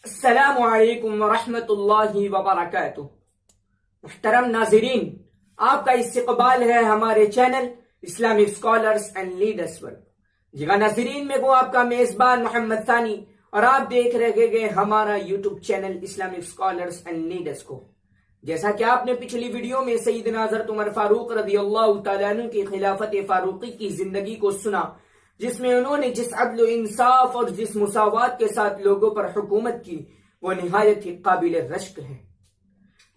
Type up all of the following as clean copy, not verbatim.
السلام علیکم ورحمۃ اللہ وبرکاتہ۔ محترم ناظرین، آپ کا استقبال ہے ہمارے channel Islamic scholars and leaders پر۔ جی ہاں ناظرین، میں وہ آپ کا میزبان محمد ثانی اور آپ دیکھ رہے گے ہمارا YouTube channel Islamic scholars and leaders کو۔ جیسا کہ آپ نے پچھلی ویڈیو میں سیدنا حضرت عمر فاروق رضی اللہ تعالیٰ عنہ کی خلافت فاروقی کی زندگی کو سنا، جس میں انہوں نے جس عدل و انصاف اور جس مساوات کے ساتھ لوگوں پر حکومت کی، وہ نہایت ہی قابل رشک ہے۔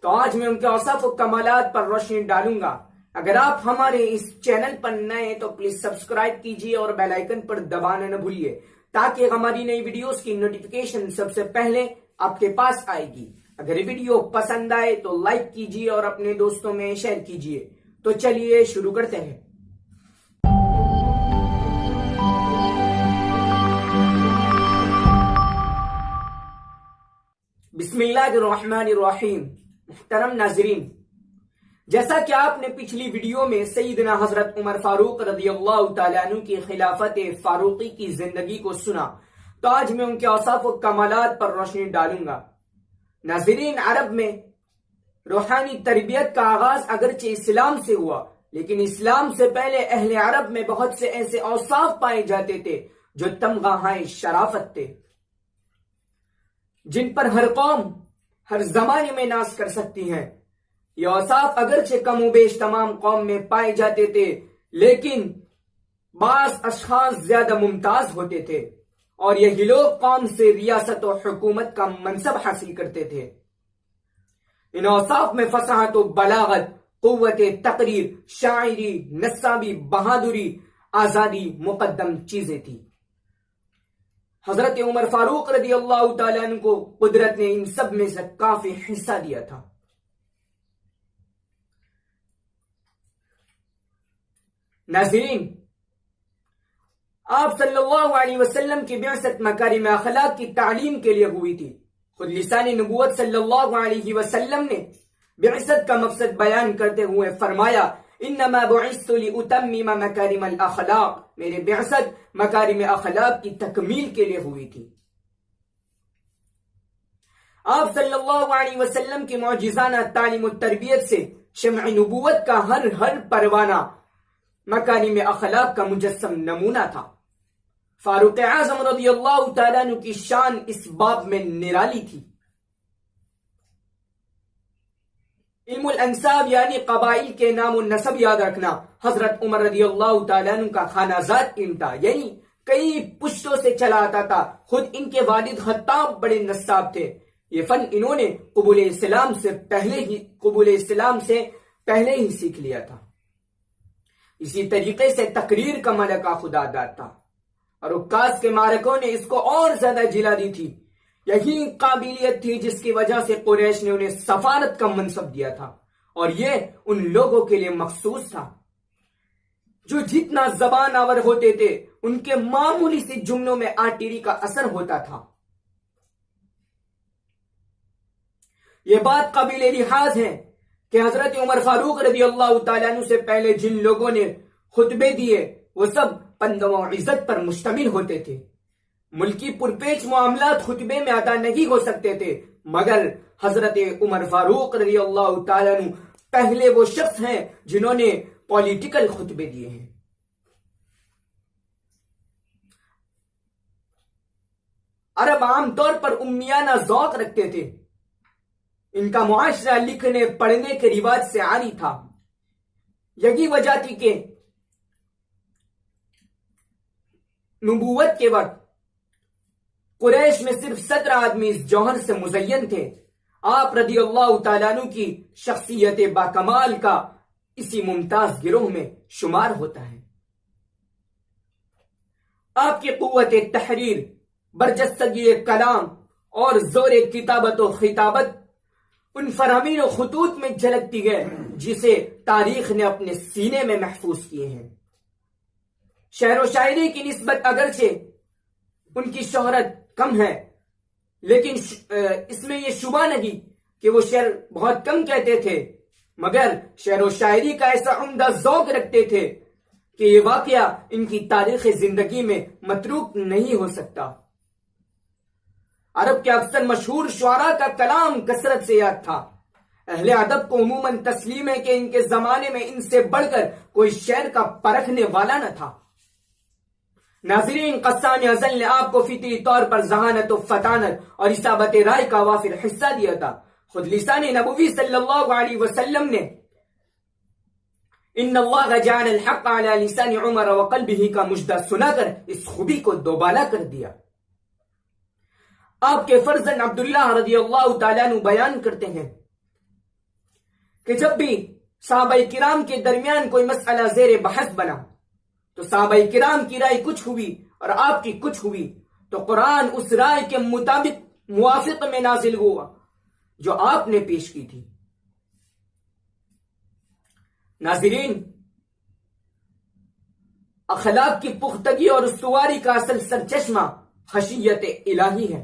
تو آج میں ان کے اوصاف و کمالات پر روشنی ڈالوں گا۔ اگر آپ ہمارے اس چینل پر نئے تو پلیز سبسکرائب کیجئے اور بیل آئیکن پر دبانا نہ بھولیے، تاکہ ہماری نئی ویڈیوز کی نوٹیفیکیشن سب سے پہلے آپ کے پاس آئے گی۔ اگر یہ ویڈیو پسند آئے تو لائک کیجئے اور اپنے دوستوں میں شیئر کیجئے۔ تو چلیے شروع کرتے ہیں۔ بسم اللہ الرحمن الرحیم۔ محترم ناظرین، جیسا کہ آپ نے پچھلی ویڈیو میں سیدنا حضرت عمر فاروق رضی اللہ تعالیٰ عنہ کی خلافت فاروقی کی زندگی کو سنا، تو آج میں ان کے اوصاف و کمالات پر روشنی ڈالوں گا۔ ناظرین، عرب میں روحانی تربیت کا آغاز اگرچہ اسلام سے ہوا، لیکن اسلام سے پہلے اہل عرب میں بہت سے ایسے اوصاف پائے جاتے تھے جو تمغہ شرافت تھے، جن پر ہر قوم ہر زمانے میں ناز کر سکتی ہے۔ یہ اوصاف اگرچہ کم و بیش تمام قوم میں پائے جاتے تھے، لیکن بعض اشخاص زیادہ ممتاز ہوتے تھے، اور یہی لوگ قوم سے ریاست و حکومت کا منصب حاصل کرتے تھے۔ ان اوصاف میں فصاحت و بلاغت، قوت تقریر، شاعری، نصابی، بہادری، آزادی مقدم چیزیں تھیں۔ حضرت عمر فاروق رضی اللہ تعالیٰ عنہ کو قدرت نے ان سب میں سے کافی حصہ دیا تھا۔ ناظرین، آپ صلی اللہ علیہ وسلم کی بعثت مکارم اخلاق کی تعلیم کے لیے ہوئی تھی۔ خود لسان نبوت صلی اللہ علیہ وسلم نے بعثت کا مقصد بیان کرتے ہوئے فرمایا، انما بعثت لاتمم مکارم الاخلاق، میرے بعثت مکارم اخلاق کی تکمیل کے لیے ہوئی تھی۔ آپ صلی اللہ علیہ وسلم کی معجزانہ تعلیم و تربیت سے شمع نبوت کا ہر پروانہ مکارم اخلاق کا مجسم نمونہ تھا۔ فاروق اعظم رضی اللہ تعالیٰ عنہ کی شان اس باب میں نرالی تھی۔ علم الانساب یعنی قبائل کے نام و نسب یاد رکھنا حضرت عمر رضی اللہ تعالیٰ عنہ کا خانہ جات علم تھا، یعنی کئی پشتوں سے چلا آتا تھا۔ خود ان کے والد خطاب بڑے نصاب تھے۔ یہ فن انہوں نے قبول اسلام سے پہلے ہی سیکھ لیا تھا۔ اسی طریقے سے تقریر کا ملکہ خدا داد تھا، اور عکاس کے مارکوں نے اس کو اور زیادہ جلا دی تھی۔ یہی قابلیت تھی جس کی وجہ سے قریش نے انہیں سفارت کا منصب دیا تھا، اور یہ ان لوگوں کے لیے مخصوص تھا جو جتنا زبان آور ہوتے تھے، ان کے معمولی سے جملوں میں آٹیری کا اثر ہوتا تھا۔ یہ بات قابل لحاظ ہے کہ حضرت عمر فاروق رضی اللہ تعالیٰ عنہ سے پہلے جن لوگوں نے خطبے دیے وہ سب پند و عزت پر مشتمل ہوتے تھے۔ ملکی پرپیچ معاملات خطبے میں ادا نہیں ہو سکتے تھے، مگر حضرت عمر فاروق رضی اللہ تعالیٰ عنہ پہلے وہ شخص ہیں جنہوں نے پولیٹیکل خطبے دیے ہیں۔ عرب عام طور پر امیانہ ذوق رکھتے تھے۔ ان کا معاشرہ لکھنے پڑھنے کے رواج سے عاری تھا۔ یہی وجہ تھی کہ نبوت کے وقت قریش میں صرف 17 آدمی اس جوہر سے مزین تھے۔ آپ رضی اللہ تعالیٰ عنہ کی شخصیت باکمال کا اسی ممتاز گروہ میں شمار ہوتا ہے۔ آپ کی قوت تحریر، برجستگی کلام اور زور کتابت و خطابت ان فرامین و خطوط میں جھلکتی ہے جسے تاریخ نے اپنے سینے میں محفوظ کیے ہیں۔ شعر و شاعری کی نسبت اگرچہ ان کی شہرت کم ہے، لیکن اس میں یہ شبہ نہیں کہ وہ شعر بہت کم کہتے تھے، مگر شعر و شاعری کا ایسا عمدہ ذوق رکھتے تھے کہ یہ واقعہ ان کی تاریخ زندگی میں متروک نہیں ہو سکتا۔ عرب کے اکثر مشہور شعراء کا کلام کثرت سے یاد تھا۔ اہل ادب کو عموماً تسلیم ہے کہ ان کے زمانے میں ان سے بڑھ کر کوئی شعر کا پرکھنے والا نہ تھا۔ ناظرین، قسام ازل نے آپ کو فطری طور پر ذہانت و فطانت اور اصابت رائے کا وافر حصہ دیا تھا۔ خود لسان نبوی صلی اللہ علیہ وسلم نے ان اللہ جعل الحق علی لسان عمر وقلبہ کا مجدہ سنا کر اس خوبی کو دوبالا کر دیا۔ آپ کے فرزند عبداللہ رضی اللہ تعالیٰ عنہ بیان کرتے ہیں کہ جب بھی صحابہ کرام کے درمیان کوئی مسئلہ زیر بحث بنا تو صحابہ کرام کی رائے کچھ ہوئی اور آپ کی کچھ ہوئی تو قرآن اس رائے کے مطابق موافق میں نازل ہوا جو آپ نے پیش کی تھی۔ ناظرین، اخلاق کی پختگی اور استواری کا اصل سرچشمہ خشیت الہی ہے۔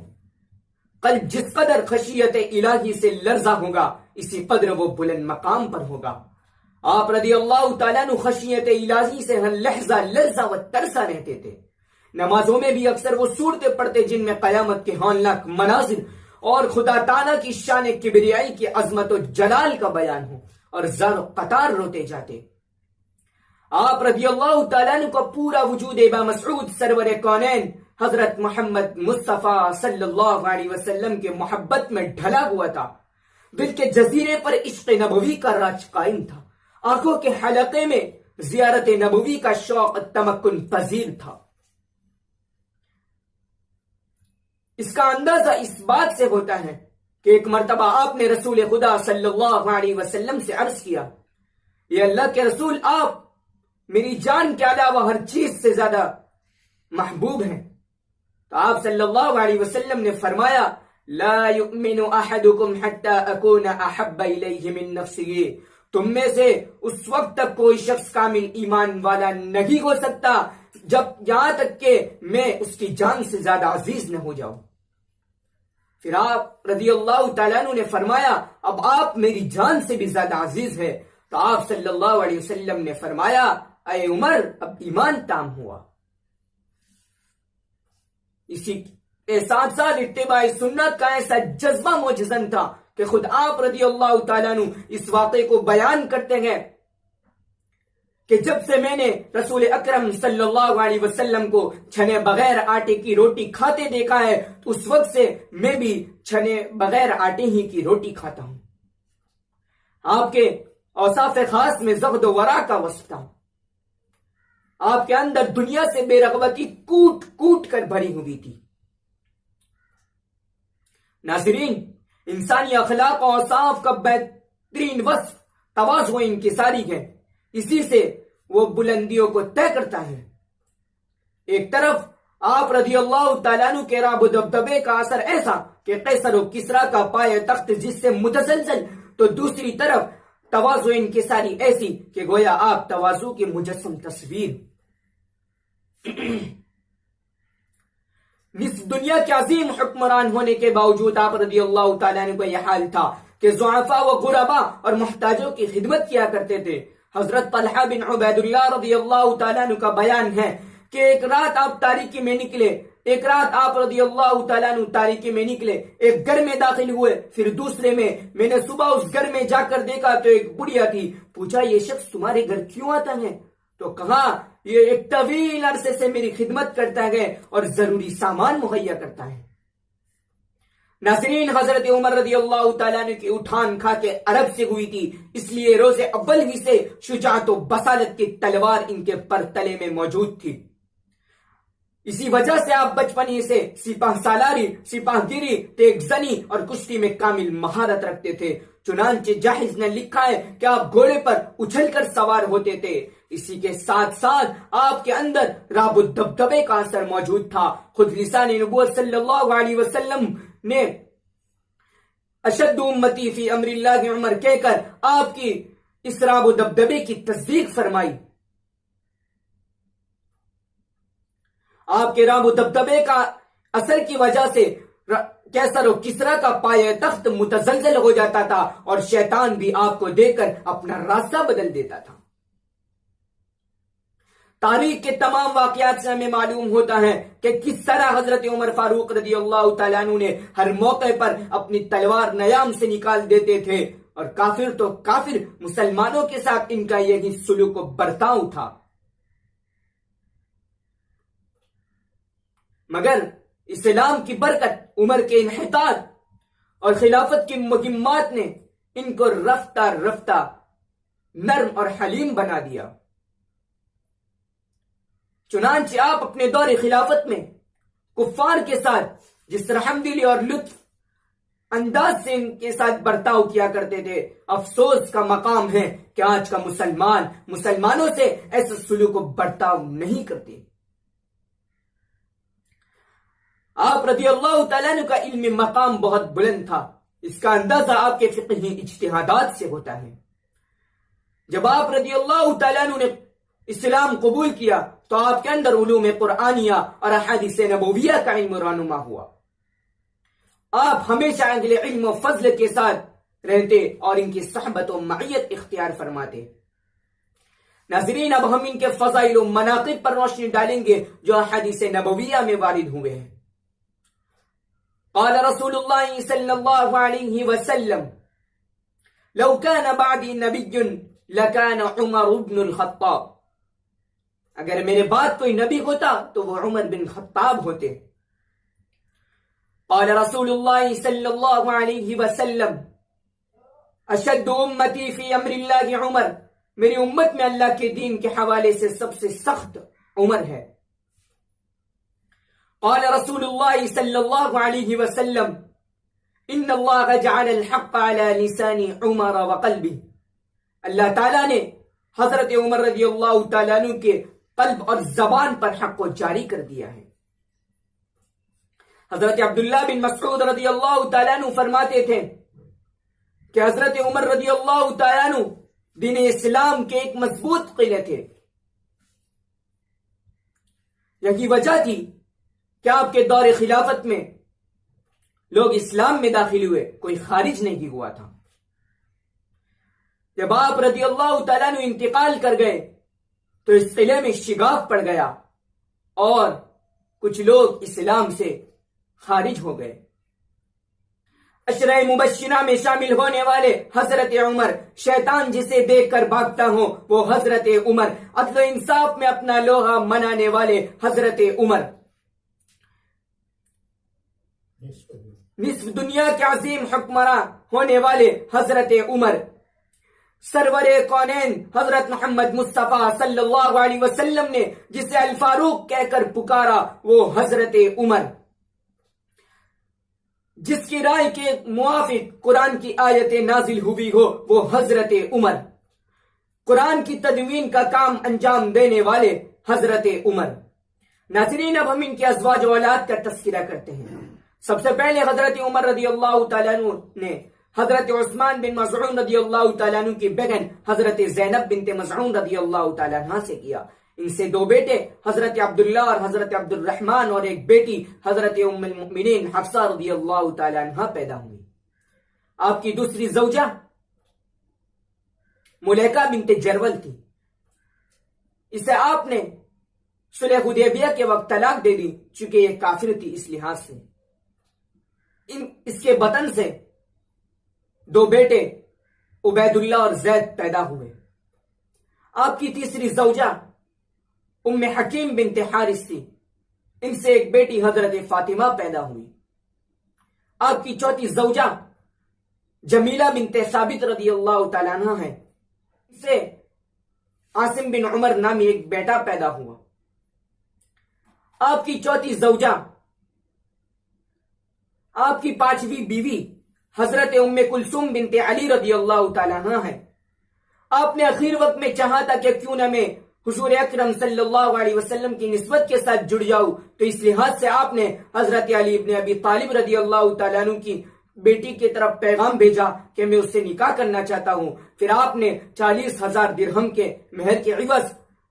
قلب جس قدر خشیت الہی سے لرزہ ہوگا اسی قدر وہ بلند مقام پر ہوگا۔ آپ رضی اللہ تعالیٰ عنہ خشیت الہی سے ہر لحظہ لرزہ و ترسا رہتے تھے۔ نمازوں میں بھی اکثر وہ صورتیں پڑھتے جن میں قیامت کے ہولناک مناظر اور خدا تعالیٰ کی شان کبریائی کی عظمت و جلال کا بیان ہو اور زار و قطار روتے جاتے۔ آپ رضی اللہ تعالیٰ عنہ کا پورا وجود بامسعود سرور کونین حضرت محمد مصطفیٰ صلی اللہ علیہ وسلم کے محبت میں ڈھلا ہوا تھا۔ دل کے جزیرے پر عشق نبوی کا راج قائم تھا۔ آنکھوں کے حلقے میں زیارت نبوی کا شوق تمکن پذیر تھا۔ اس کا اندازہ اس بات سے ہوتا ہے کہ ایک مرتبہ آپ نے رسول خدا صلی اللہ علیہ وسلم سے عرض کیا، یہ اللہ کے رسول، آپ میری جان کے علاوہ ہر چیز سے زیادہ محبوب ہیں۔ تو آپ صلی اللہ علیہ وسلم نے فرمایا، لا یؤمن احدکم حتی اکون احب الیہ من نفسہ، تم میں سے اس وقت تک کوئی شخص کامل ایمان والا نہیں ہو سکتا جب یہاں تک کہ میں اس کی جان سے زیادہ عزیز نہ ہو جاؤں۔ پھر آپ رضی اللہ تعالیٰ عنہ نے فرمایا، اب آپ میری جان سے بھی زیادہ عزیز ہے۔ تو آپ صلی اللہ علیہ وسلم نے فرمایا، اے عمر، اب ایمان تام ہوا۔ اسی کے ساتھ ساتھ اتباع سنت کا ایسا جذبہ موجزن تھا کہ خود آپ رضی اللہ تعالیٰ عنہ اس واقعے کو بیان کرتے ہیں کہ جب سے میں نے رسول اکرم صلی اللہ علیہ وسلم کو چھنے بغیر آٹے کی روٹی کھاتے دیکھا ہے تو اس وقت سے میں بھی چھنے بغیر آٹے ہی کی روٹی کھاتا ہوں۔ آپ کے اوصاف خاص میں زہد و ورع کا وصف تھا۔ آپ کے اندر دنیا سے بے رغبتی کوٹ کوٹ کر بھری ہوئی تھی۔ ناظرین، انسانی اخلاق و اوصاف کا بہترین وصف تواضع و انکساری ہے۔ اسی سے وہ بلندیوں کو طے کرتا ہے۔ ایک طرف آپ رضی اللہ تعالیٰ عنہ کے رعب و دبدبے کا اثر ایسا کہ قیصر و کسریٰ کا پایہ تخت جس سے متزلزل، تو دوسری طرف تواضع و انکساری ایسی کہ گویا آپ تواضع کی مجسم تصویر۔ نصف دنیا کے عظیم حکمران ہونے کے باوجود آپ رضی اللہ تعالیٰ عنہ کا یہ حال تھا کہ ضعفاء و غرباء اور محتاجوں کی خدمت کیا کرتے تھے۔ حضرت طلحہ بن عبید اللہ رضی اللہ تعالیٰ عنہ کا بیان ہے کہ ایک رات آپ تاریکی میں نکلے، ایک رات آپ رضی اللہ تعالیٰ عنہ تاریکی میں نکلے، ایک گھر میں داخل ہوئے، پھر دوسرے میں نے صبح اس گھر میں جا کر دیکھا تو ایک بڑھیا تھی۔ پوچھا، یہ شخص تمہارے گھر کیوں آتا ہے؟ تو کہا، یہ ایک طویل عرصے سے میری خدمت کرتا ہے اور ضروری سامان مہیا کرتا ہے۔ ناظرین، حضرت عمر رضی اللہ تعالیٰ عنہ کی اٹھان کھا کے عرب سے ہوئی تھی، اس لیے روز اول ہی سے شجاعت و بصالت کی تلوار ان کے پر تلے میں موجود تھی۔ اسی وجہ سے آپ بچپن ہی سے سپاہ سالاری، سپاہ گیری، تیگ زنی اور کشتی میں کامل مہارت رکھتے تھے۔ چنانچہ جاحظ نے لکھا ہے کہ آپ گھوڑے پر اچھل کر سوار ہوتے تھے۔ اسی کے ساتھ ساتھ آپ کے اندر رعب و دبدبے کا اثر موجود تھا۔ خود لسان نبوت صلی اللہ علیہ وسلم نے اشد امتی فی امر اللہ عمر کہہ کر آپ کی اس رعب و دبدبے کی تصدیق فرمائی۔ آپ کے رعب و دبدبے کا اثر کی وجہ سے قیصر و کسریٰ کا پایہ تخت متزلزل ہو جاتا تھا اور شیطان بھی آپ کو دیکھ کر اپنا راستہ بدل دیتا تھا۔ تاریخ کے تمام واقعات سے ہمیں معلوم ہوتا ہے کہ کس طرح حضرت عمر فاروق رضی اللہ تعالیٰ عنہ نے ہر موقع پر اپنی تلوار نیام سے نکال دیتے تھے، اور کافر تو کافر، مسلمانوں کے ساتھ ان کا یہی سلوک و برتاؤ تھا۔ مگر اسلام کی برکت، عمر کے انحطاط اور خلافت کی مہمات نے ان کو رفتہ رفتہ نرم اور حلیم بنا دیا۔ چنانچہ آپ اپنے دور خلافت میں کفار کے ساتھ جس رحمدلی اور لطف انداز سے ان کے ساتھ برتاؤ کیا کرتے تھے، افسوس کا مقام ہے کہ آج کا مسلمانوں سے ایسا سلوک و برتاؤ نہیں کرتے۔ آپ رضی اللہ تعالیٰ عنہ کا علمی مقام بہت بلند تھا، اس کا اندازہ آپ کے فقہی اجتہادات سے ہوتا ہے۔ جب آپ رضی اللہ تعالیٰ عنہ نے اسلام قبول کیا تو آپ کے اندر علوم قرآنیہ اور احادیث نبویہ کا علم رونما ہوا۔ آپ ہمیشہ اہل علم و فضل کے ساتھ رہتے اور ان کی صحبت و معیت اختیار فرماتے۔ ناظرین، اب ہم ان کے فضائل و مناقب پر روشنی ڈالیں گے جو احادیث نبویہ میں وارد ہوئے ہیں۔ قال رسول اللہ صلی اللہ علیہ وسلم: لو كان بعدی نبی لكان عمر بن الخطاب، اگر میرے بعد کوئی نبی ہوتا تو وہ عمر بن خطاب ہوتے۔ قال رسول اللہ صلی اللہ علیہ وسلم: اشد امتی فی امر اللہ عمر، میری امت میں اللہ کے دین کے حوالے سے سب سے سخت عمر ہے۔ قال رسول اللہ صلی اللہ علیہ وسلم: ان اللہ جعل الحق على لسان عمر وقلبه، اللہ تعالیٰ نے حضرت عمر رضی اللہ تعالیٰ عنہ کے قلب اور زبان پر حق کو جاری کر دیا ہے۔ حضرت عبداللہ بن مسعود رضی اللہ تعالیٰ عنہ فرماتے تھے کہ حضرت عمر رضی اللہ تعالیٰ عنہ دین اسلام کے ایک مضبوط قلعے تھے۔ یہی وجہ تھی کہ آپ کے دور خلافت میں لوگ اسلام میں داخل ہوئے، کوئی خارج نہیں ہوا تھا۔ جب آپ رضی اللہ تعالیٰ عنہ انتقال کر گئے تو اس قلعے میں شگاف پڑ گیا اور کچھ لوگ اسلام سے خارج ہو گئے۔ عشرہ مبشرہ میں شامل ہونے والے حضرت عمر، شیطان جسے دیکھ کر بھاگتا ہو وہ حضرت عمر، عدل و انصاف میں اپنا لوہا منانے والے حضرت عمر، نصف دنیا کے عظیم حکمراں ہونے والے حضرت عمر، سرور کونین حضرت محمد مصطفیٰ صلی اللہ علیہ وسلم نے جسے الفاروق کہہ کر پکارا وہ حضرت عمر، جس کی رائے کے موافق قرآن کی آیتیں نازل ہوئی ہو وہ حضرت عمر، قرآن کی تدوین کا کام انجام دینے والے حضرت عمر۔ ناظرین، اب ہم ان کے ازواج و اولاد کا تذکرہ کرتے ہیں۔ سب سے پہلے حضرت عمر رضی اللہ تعالیٰ عنہ نے حضرت عثمان بن مظعون رضی اللہ تعالیٰ عنہ کی بہن حضرت زینب بنت مظعون رضی اللہ تعالیٰ عنہ سے کیا۔ ان سے دو بیٹے حضرت عبداللہ اور حضرت عبد الرحمن اور ایک بیٹی حضرت ام المؤمنین حفصہ رضی اللہ تعالیٰ عنہ پیدا ہوئی۔ آپ کی دوسری زوجہ ملیکہ بنت جرول تھی، اسے آپ نے صلح حدیبیہ کے وقت طلاق دے دی چونکہ یہ کافر تھی اس لحاظ سے۔ اس کے بطن سے دو بیٹے عبید اللہ اور زید پیدا ہوئے۔ آپ کی تیسری زوجہ ام حکیم بنت حارث تھی، ان سے ایک بیٹی حضرت فاطمہ پیدا ہوئی۔ آپ کی چوتھی زوجہ جمیلہ بنت ثابت رضی اللہ تعالیٰ عنہ ہے، ان سے عاصم بن عمر نامی ایک بیٹا پیدا ہوا۔ آپ کی چوتھی زوجہ، آپ کی پانچویں بیوی حضرت ام کلثوم بنت علی رضی اللہ تعالیٰ عنہ ہے۔ آپ نے اخیر وقت میں چاہا تھا کہ کیوں نہ میں حضور اکرم صلی اللہ علیہ وسلم کی نسبت کے ساتھ جڑ جاؤں، تو اس لحاظ سے آپ نے حضرت علی ابن ابی طالب رضی اللہ تعالیٰ عنہ کی بیٹی کی طرف پیغام بھیجا کہ میں اس سے نکاح کرنا چاہتا ہوں۔ پھر آپ نے 40,000 درہم کے مہر کے عوض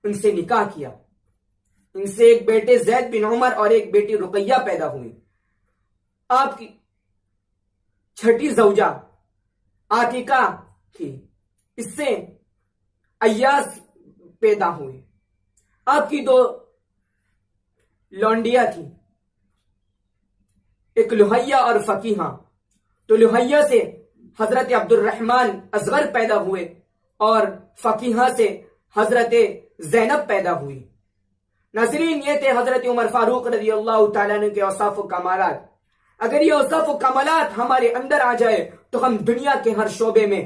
ان سے نکاح کیا۔ ان سے ایک بیٹے زید بن عمر اور ایک بیٹی رقیہ پیدا ہوئی۔ آپ کی چھٹی زوجہ عاتقہ تھی، اس سے ایاس پیدا ہوئے۔ آپ کی دو لونڈیاں تھیں، ایک لوہیہ اور فقیہہ. تو لوہیہ سے حضرت عبد الرحمن اصغر پیدا ہوئے اور فقیہہ سے حضرت زینب پیدا ہوئی. ناظرین، یہ تھے حضرت عمر فاروق رضی اللہ تعالیٰ عنہ کے اوصاف و کمالات. اگر یہ اوصاف و کمالات ہمارے اندر آ جائے تو ہم دنیا کے ہر شعبے میں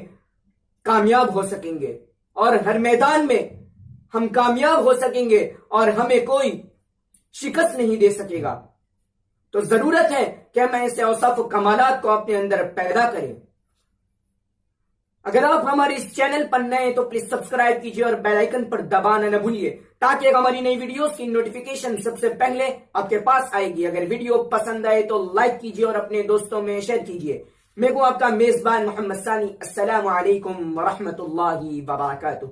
کامیاب ہو سکیں گے اور ہر میدان میں ہم کامیاب ہو سکیں گے اور ہمیں کوئی شکست نہیں دے سکے گا. تو ضرورت ہے کہ ہم ایسے اوصاف و کمالات کو اپنے اندر پیدا کریں. اگر آپ ہمارے اس چینل پر نئے ہیں تو پلیز سبسکرائب کیجئے اور بیل آئیکن پر دبانا نہ بھولیے تاکہ ہماری نئی ویڈیوز کی نوٹیفیکیشن سب سے پہلے آپ کے پاس آئے گی. اگر ویڈیو پسند آئے تو لائک کیجئے اور اپنے دوستوں میں شیئر کیجئے. میں کو آپ کا میزبان محمد ثانی. السلام علیکم ورحمۃ اللہ وبرکاتہ.